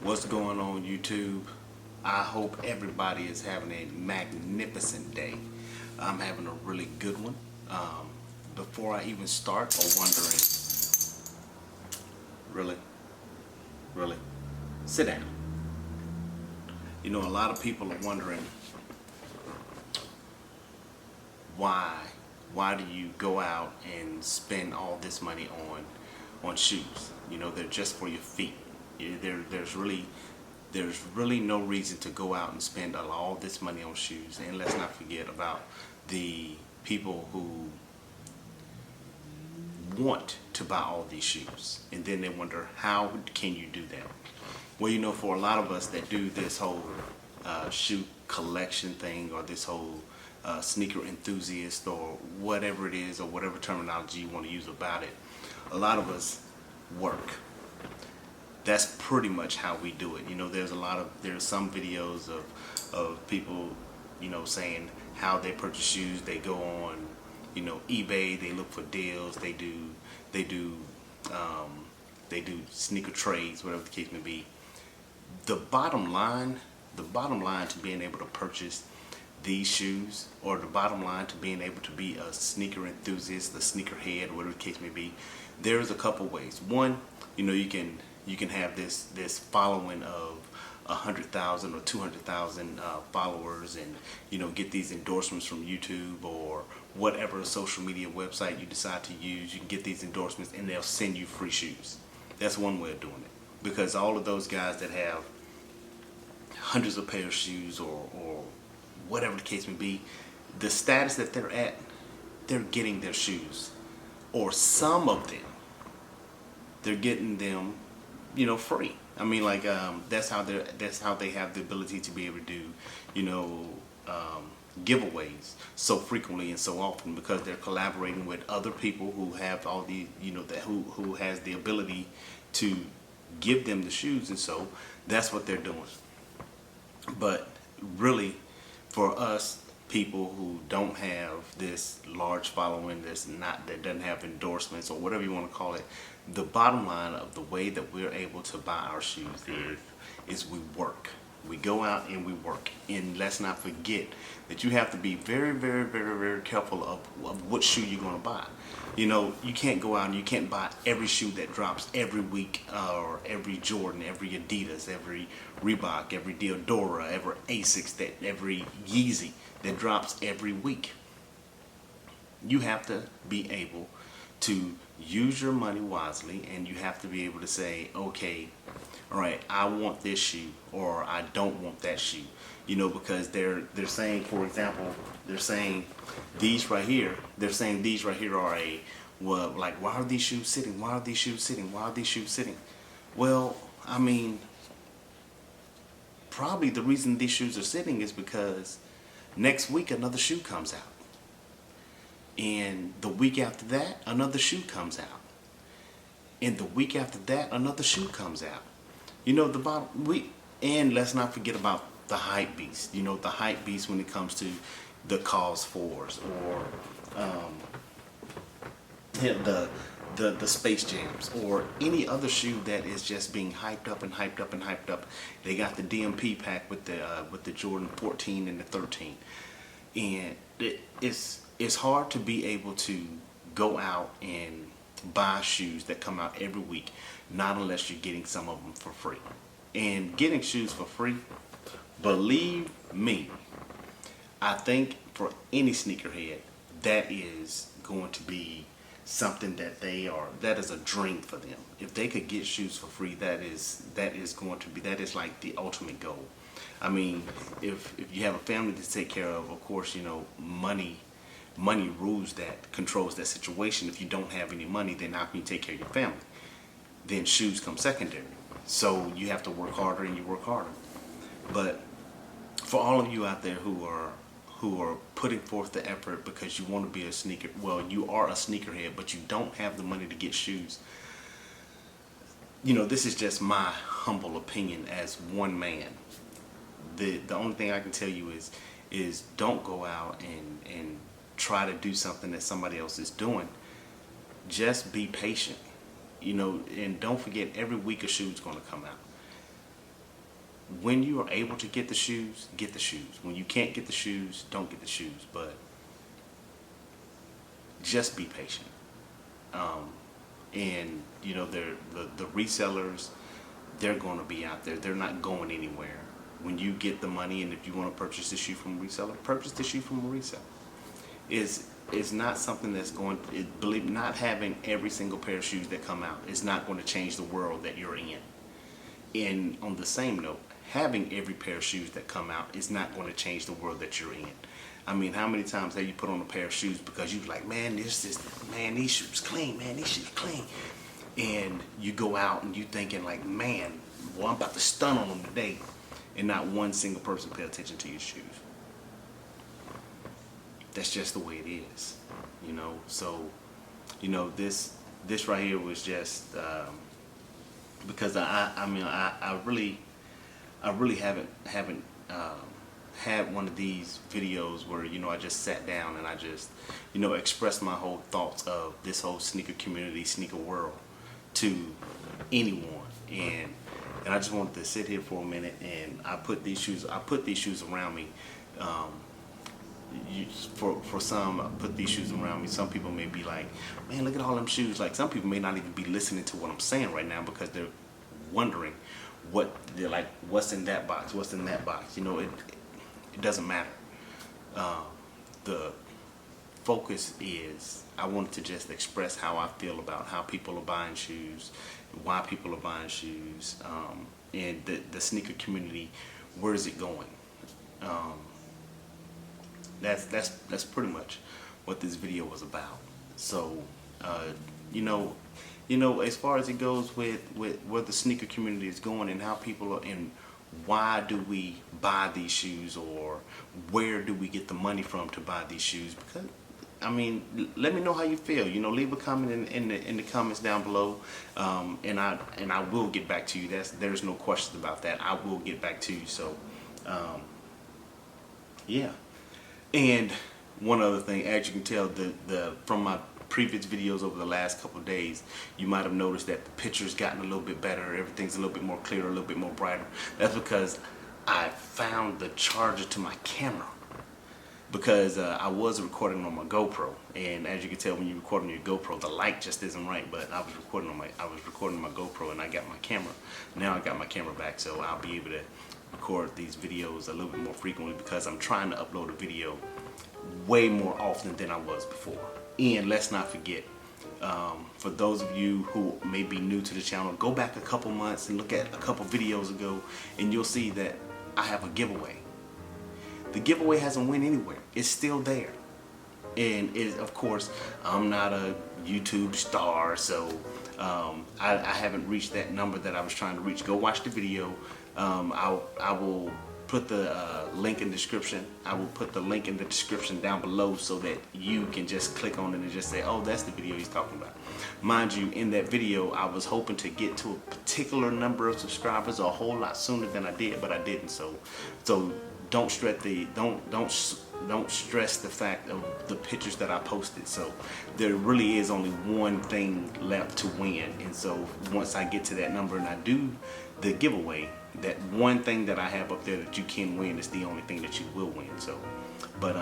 What's going on, YouTube? I hope everybody is having a magnificent day. I'm having a really good one. Before I even start, or wondering, really, sit down. You know, a lot of people are wondering why do you go out and spend all this money on shoes? You know, they're just for your feet. There's really no reason to go out and spend all this money on shoes. And let's not forget about the people who want to buy all these shoes, and then they wonder, how can you do that? Well, you know, for a lot of us that do this whole shoe collection thing, or this whole sneaker enthusiast, or whatever it is, or whatever terminology you want to use about it, a lot of us work. That's pretty much how we do it. You know, there's some videos of people, you know, saying how they purchase shoes. They go on, you know, eBay, they look for deals, they do sneaker trades, whatever the case may be. The bottom line to being able to purchase these shoes, or the bottom line to being able to be a sneaker enthusiast, a sneakerhead, whatever the case may be, there's a couple ways. One, you know, you can have this following of 100,000 or 200,000 followers, and you know, get these endorsements from YouTube or whatever social media website you decide to use. You can get these endorsements and they'll send you free shoes. That's one way of doing it, because all of those guys that have hundreds of pairs of shoes, or whatever the case may be, the status that they're at, they're getting their shoes, or some of them, they're getting them, you know, free. I mean, like, that's how they have the ability to be able to do, you know, giveaways so frequently and so often, because they're collaborating with other people who have all the, you know, who has the ability to give them the shoes, and so that's what they're doing. But really, for us people who don't have this large following, that doesn't have endorsements, or whatever you want to call it, the bottom line of the way that we're able to buy our shoes is we work. We go out and we work. And let's not forget that you have to be very, very, very, very careful of what shoe you're going to buy. You know, you can't go out and you can't buy every shoe that drops every week, or every Jordan, every Adidas, every Reebok, every Diodora, every Asics, every Yeezy that drops every week. You have to be able to use your money wisely, and you have to be able to say, okay, all right, I want this shoe, or I don't want that shoe. You know, because they're saying, for example, they're saying these right here are well, like, why are these shoes sitting? Why are these shoes sitting? Why are these shoes sitting? Well, I mean, probably the reason these shoes are sitting is because next week another shoe comes out. And the week after that, another shoe comes out. And the week after that, another shoe comes out. You know, and let's not forget about the hype beast. You know, the hype beast when it comes to the Cause 4s, or the Space Jams, or any other shoe that is just being hyped up and hyped up and hyped up. They got the DMP pack with the Jordan 14 and the 13, and it's hard to be able to go out and buy shoes that come out every week, not unless you're getting some of them for free. And getting shoes for free, believe me, I think for any sneakerhead, that is going to be something that is a dream for them. If they could get shoes for free, that is like the ultimate goal. I mean, if you have a family to take care of course, you know, money controls that situation. If you don't have any money, then how can you take care of your family? Then shoes come secondary. So you have to work harder, and you work harder. But for all of you out there who are putting forth the effort because you want to be you are a sneakerhead, but you don't have the money to get shoes. You know, this is just my humble opinion as one man. The only thing I can tell you is don't go out and try to do something that somebody else is doing. Just be patient. You know, and don't forget, every week a shoe is going to come out. when you are able to get the shoes, get the shoes. When you can't get the shoes, don't get the shoes. But just be patient. And you know, the resellers, they're going to be out there. They're not going anywhere. When you get the money, and if you want to purchase the shoe from a reseller, purchase the shoe from a reseller. Is not something that's going. Believe not having every single pair of shoes that come out is not going to change the world that you're in. And on the same note, having every pair of shoes that come out is not going to change the world that you're in. I mean, how many times have you put on a pair of shoes because you like, man, these shoes clean, man, these shoes clean. And you go out and you thinking like, man, well, I'm about to stun on them today. And not one single person pay attention to your shoes. That's just the way it is, you know. So, you know, this right here was just because I really haven't had one of these videos where, you know, I just sat down and I just, you know, expressed my whole thoughts of this whole sneaker community, sneaker world to anyone. And I just wanted to sit here for a minute, and I put these shoes around me. For some, I put these shoes around me. Some people may be like, man, look at all them shoes. Like, some people may not even be listening to what I'm saying right now because they're wondering they're like, what's in that box? What's in that box? You know, it doesn't matter. The focus is, I wanted to just express how I feel about how people are buying shoes, why people are buying shoes, and the sneaker community, where is it going? That's pretty much what this video was about. So, you know, as far as it goes with where the sneaker community is going and how people are, and why do we buy these shoes, or where do we get the money from to buy these shoes? Because, I mean, let me know how you feel. You know, leave a comment in the comments down below, and I will get back to you. There's no questions about that. I will get back to you. So, yeah. And one other thing, as you can tell, from my previous videos over the last couple of days, you might have noticed that the picture's gotten a little bit better. Everything's a little bit more clear, a little bit more brighter. That's because I found the charger to my camera. Because I was recording on my GoPro, and as you can tell, when you record on your GoPro, the light just isn't right. But I was recording on my GoPro, and I got my camera. Now I got my camera back, so I'll be able to record these videos a little bit more frequently, because I'm trying to upload a video way more often than I was before. And let's not forget, for those of you who may be new to the channel, go back a couple months and look at a couple videos ago, and you'll see that I have a giveaway. The giveaway hasn't went anywhere. It's still there. And of course, I'm not a YouTube star, so I haven't reached that number that I was trying to reach. Go watch the video. I will put the link in the description. I will put the link in the description down below so that you can just click on it and just say, oh, that's the video he's talking about. Mind you, in that video, I was hoping to get to a particular number of subscribers a whole lot sooner than I did, but I didn't. So don't stress the fact of the pictures that I posted. So there really is only one thing left to win, and so once I get to that number and I do the giveaway, that one thing that I have up there that you can win is the only thing that you will win. So, but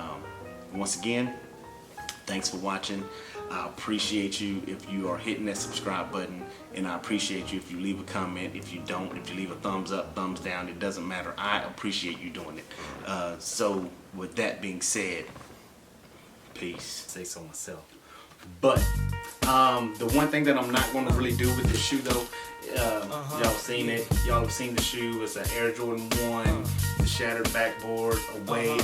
once again, thanks for watching. I appreciate you if you are hitting that subscribe button, and I appreciate you if you leave a comment. If you don't, if you leave a thumbs up, thumbs down, it doesn't matter. I appreciate you doing it. So with that being said, peace. Say so myself. But the one thing that I'm not going to really do with this shoe though, y'all seen it. Y'all have seen the shoe. It's an Air Jordan 1, the shattered backboard away.